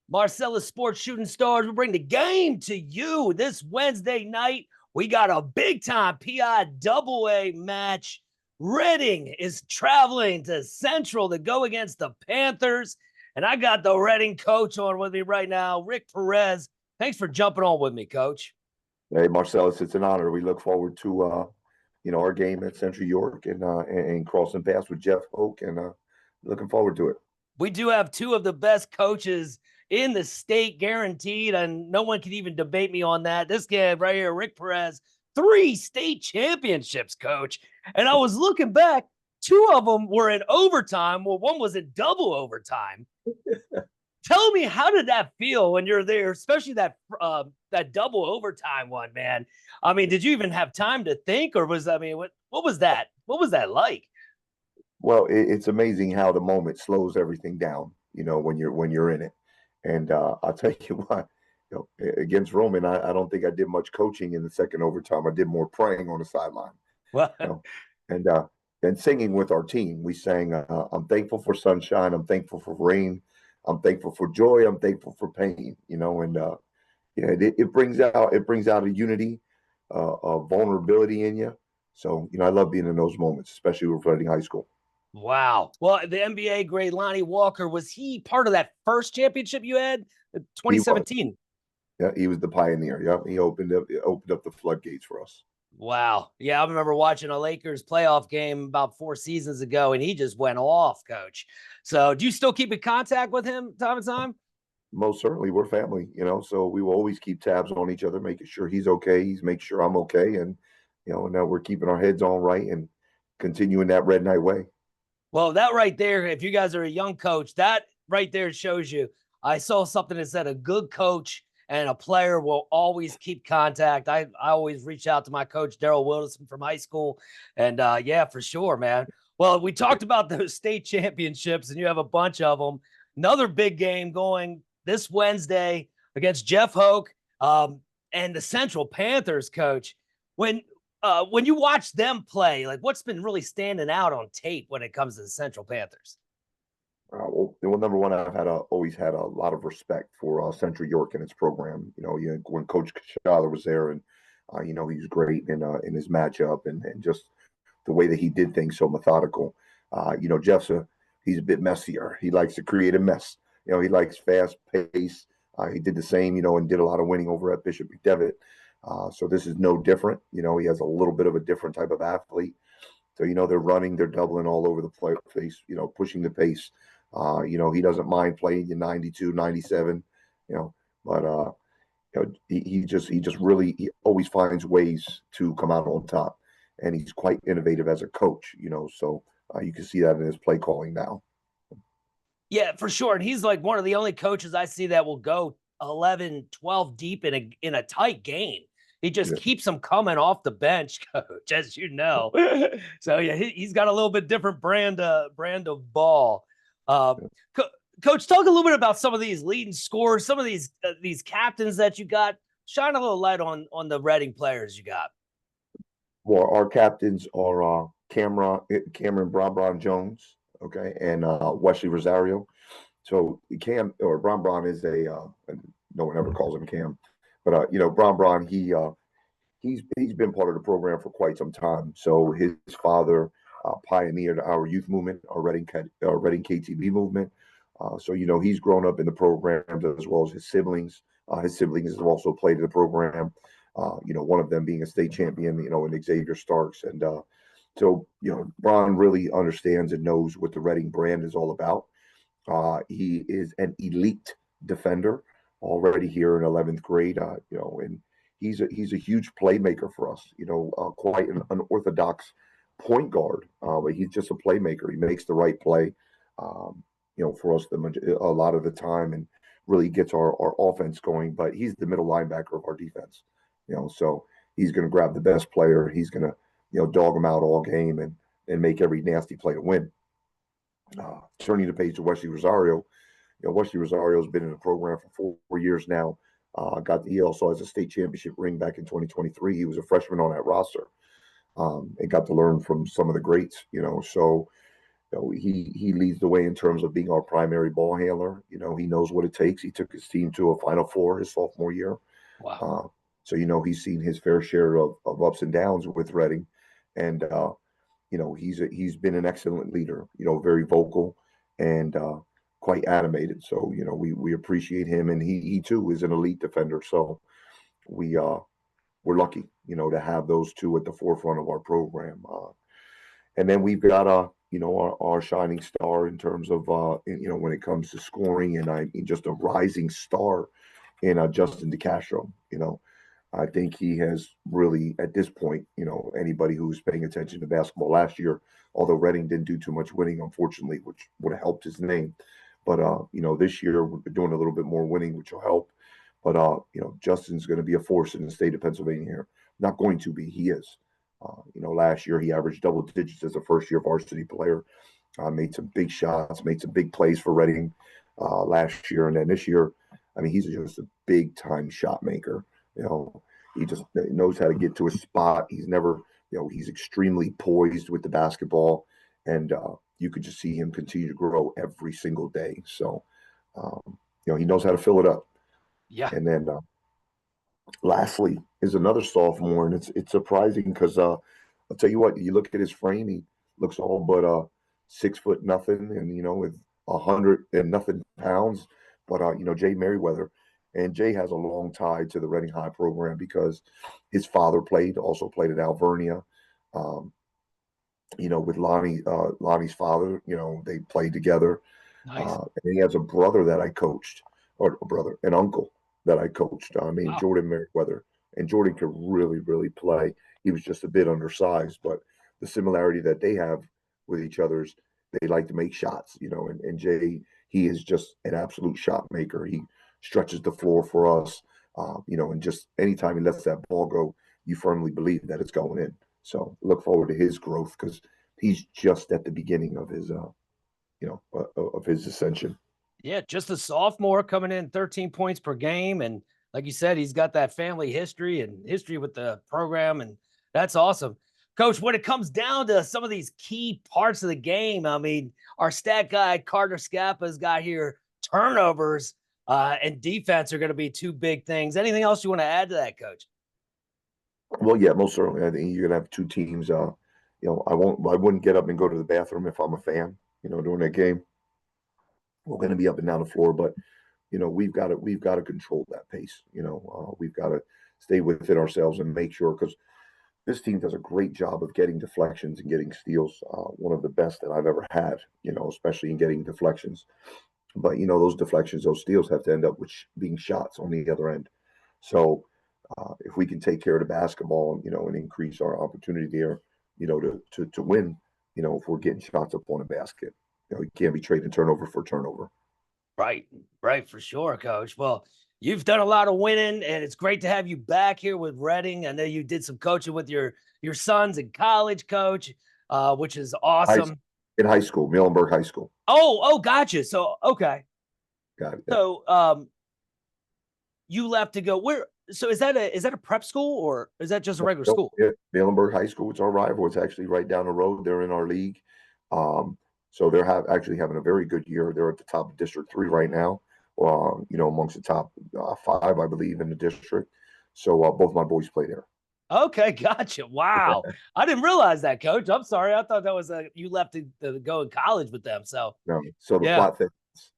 Marcellus Sports Shooting Stars will bring the game to you this Wednesday night. We got a big-time PIAA match. Reading is traveling to Central to go against the Panthers. And I got the Reading coach on with me right now, Rick Perez. Thanks for jumping on with me, Coach. Hey, Marcellus, it's an honor. We look forward to our game at Central York and crossing paths with Jeff Hoke, and looking forward to it. We do have two of the best coaches in the state, guaranteed, and no one can even debate me on that. This guy right here, Rick Perez, 3 state championships, Coach. And I was looking back, 2 of them were in overtime. Well, one was in double overtime. Tell me, how did that feel when you're there, especially that double overtime one, man? I mean, did you even have time to think, or what was that? What was that like? Well, it's amazing how the moment slows everything down, when you're in it. And I'll tell you what, against Roman, I don't think I did much coaching in the second overtime. I did more praying on the sideline. Well, and singing with our team. We sang, "I'm thankful for sunshine. I'm thankful for rain. I'm thankful for joy. I'm thankful for pain." It brings out a unity, a vulnerability in you. So I love being in those moments, especially with Reading High School. Wow. Well, the NBA grade Lonnie Walker, was he part of that first championship you had, 2017? Yeah, he was the pioneer. Yeah, he opened up the floodgates for us. Wow. Yeah, I remember watching a Lakers playoff game about 4 seasons ago, and he just went off, Coach. So do you still keep in contact with him time to time? Most certainly. We're family, so we will always keep tabs on each other, making sure he's okay. He's making sure I'm okay. And, now we're keeping our heads on right and continuing that Red Knight way. Well, that right there, if you guys are a young coach, that right there shows you. I saw something that said a good coach and a player will always keep contact. I always reach out to my coach, Daryl Wilson, from high school. And yeah, for sure, man. Well, we talked about those state championships, and you have a bunch of them. Another big game going this Wednesday against Jeff Hoke and the Central Panthers, Coach. When you watch them play, like, what's been really standing out on tape when it comes to the Central Panthers? Well, number one, I've always had a lot of respect for Central York and its program. When Coach Kachada was there, and he was great in his matchup and just the way that he did things, so methodical. He's a bit messier. He likes to create a mess. He likes fast pace. He did the same, and did a lot of winning over at Bishop McDevitt. So this is no different. He has a little bit of a different type of athlete. So, they're running, they're doubling all over the place, pushing the pace. He doesn't mind playing in 92, 97, but he always finds ways to come out on top, and he's quite innovative as a coach, so you can see that in his play calling now. Yeah, for sure. And he's like one of the only coaches I see that will go 11, 12 deep in a tight game. He just keeps them coming off the bench, Coach, as you know. So yeah, he's got a little bit different brand of ball. Coach, talk a little bit about some of these leading scorers, some of these captains that you got. Shine a little light on the Reading players you got. Well, our captains are Cameron Bron Jones, okay, and Wesley Rosario. So Cam, or Bron is no one ever calls him Cam, but Bron he's been part of the program for quite some time. So his father pioneered our youth movement, our Reading KTB movement. So he's grown up in the program as well as his siblings. His siblings have also played in the program. One of them being a state champion, in Xavier Starks. And so Bron really understands and knows what the Reading brand is all about. He is an elite defender already here in 11th grade, and he's a huge playmaker for us, quite an unorthodox point guard, but he's just a playmaker. He makes the right play, for us a lot of the time, and really gets our offense going. But he's the middle linebacker of our defense, so he's going to grab the best player. He's going to, dog him out all game and make every nasty play to win. Turning the page to Wesley Rosario, Wesley Rosario has been in the program for 4 years now. He also has a state championship ring back in 2023. He was a freshman on that roster, and got to learn from some of the greats. So he leads the way in terms of being our primary ball handler. He knows what it takes. He took his team to a Final Four his sophomore year. Wow. So he's seen his fair share of ups and downs with Reading, and he's been an excellent leader. Very vocal and quite animated. So we appreciate him, and he too is an elite defender. So we're lucky, to have those two at the forefront of our program. And then we've got our shining star in terms of when it comes to scoring, and just a rising star in Justin DeCastro. I think he has really, at this point, anybody who's paying attention to basketball last year, although Reading didn't do too much winning, unfortunately, which would have helped his name. But this year we're doing a little bit more winning, which will help. But Justin's going to be a force in the state of Pennsylvania here. Not going to be, he is. Last year he averaged double digits as a first-year varsity player. Made some big shots, made some big plays for Reading last year, and then this year, he's just a big-time shot maker. He just knows how to get to a spot. He's never, he's extremely poised with the basketball, and you could just see him continue to grow every single day. So, he knows how to fill it up. Yeah. And then lastly is another sophomore, and it's surprising because I'll tell you what, you look at his frame, he looks all but 6 foot nothing, and with 100 and nothing pounds. But Jay Merriweather, and Jay has a long tie to the Reading High program because his father also played at Alvernia. With Lonnie's father, they played together. Nice. And he has a brother that I coached, or an uncle that I coached. Wow. Jordan Merriweather, and Jordan could really, really play. He was just a bit undersized, but the similarity that they have with each other is they like to make shots, and Jay, he is just an absolute shot maker. He stretches the floor for us, and just anytime he lets that ball go, you firmly believe that it's going in. So look forward to his growth because he's just at the beginning of his, of his ascension. Yeah, just a sophomore coming in 13 points per game. And like you said, he's got that family history with the program. And that's awesome. Coach, when it comes down to some of these key parts of the game, our stat guy, Carter Scappa's got here turnovers and defense are going to be two big things. Anything else you want to add to that, Coach? Well, yeah, most certainly. I think you're gonna have two teams. I wouldn't get up and go to the bathroom if I'm a fan, during that game. We're going to be up and down the floor, but we've got to control that pace. We've got to stay within ourselves and make sure, because this team does a great job of getting deflections and getting steals. One of the best that I've ever had, especially in getting deflections. But those deflections, those steals have to end up with being shots on the other end. So if we can take care of the basketball, and increase our opportunity there, to win, if we're getting shots up on a basket. You can't be trading turnover for turnover. Right, for sure, Coach. Well, you've done a lot of winning, and it's great to have you back here with Reading. I know you did some coaching with your sons in college, Coach, which is awesome. In high school, Muhlenberg High School. Oh, gotcha. So, okay. Got it. So, you left to go where? So is that a prep school or is that just a regular school? Yeah, Muhlenberg High School. It's our rival. It's actually right down the road. They're in our league. So they're actually having a very good year. They're at the top of District 3 right now, amongst the top 5, I believe, in the district. So both my boys play there. Okay, gotcha. Wow. I didn't realize that, Coach. I'm sorry. I thought that was you left to go in college with them. So no. So the plot thickens.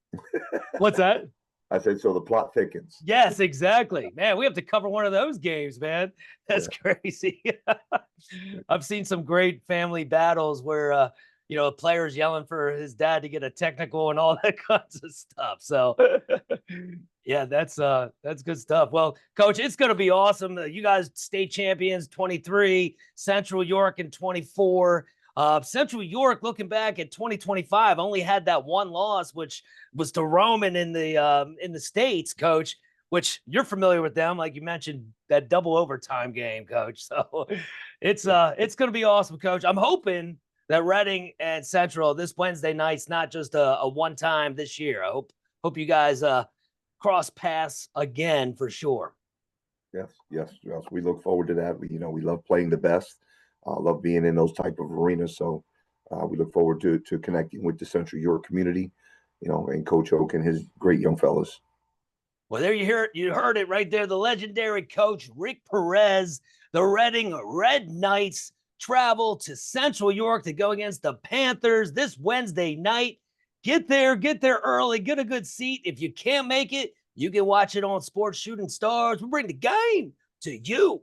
What's that? I said, so the plot thickens. Yes, exactly. Man, we have to cover one of those games, man. That's crazy. I've seen some great family battles where a player's yelling for his dad to get a technical and all that kinds of stuff. So yeah, that's good stuff. Well, Coach, it's going to be awesome. You guys state champions 23, Central York in 24. Central York, looking back at 2025, only had that one loss, which was to Roman in the States, Coach, which you're familiar with them. Like you mentioned, that double overtime game, Coach. So it's going to be awesome, Coach. I'm hoping that Reading and Central this Wednesday night's not just a one-time this year. I hope you guys cross paths again for sure. Yes. We look forward to that. We love playing the best. Love being in those type of arenas. So We look forward to connecting with the Central York community, and Coach Oak and his great young fellas. Well, there you heard it right there. The legendary coach, Rick Perez, the Reading Red Knights travel to Central York to go against the Panthers this Wednesday night. Get there early, get a good seat. If you can't make it, you can watch it on Sports Shooting Stars. We bring the game to you.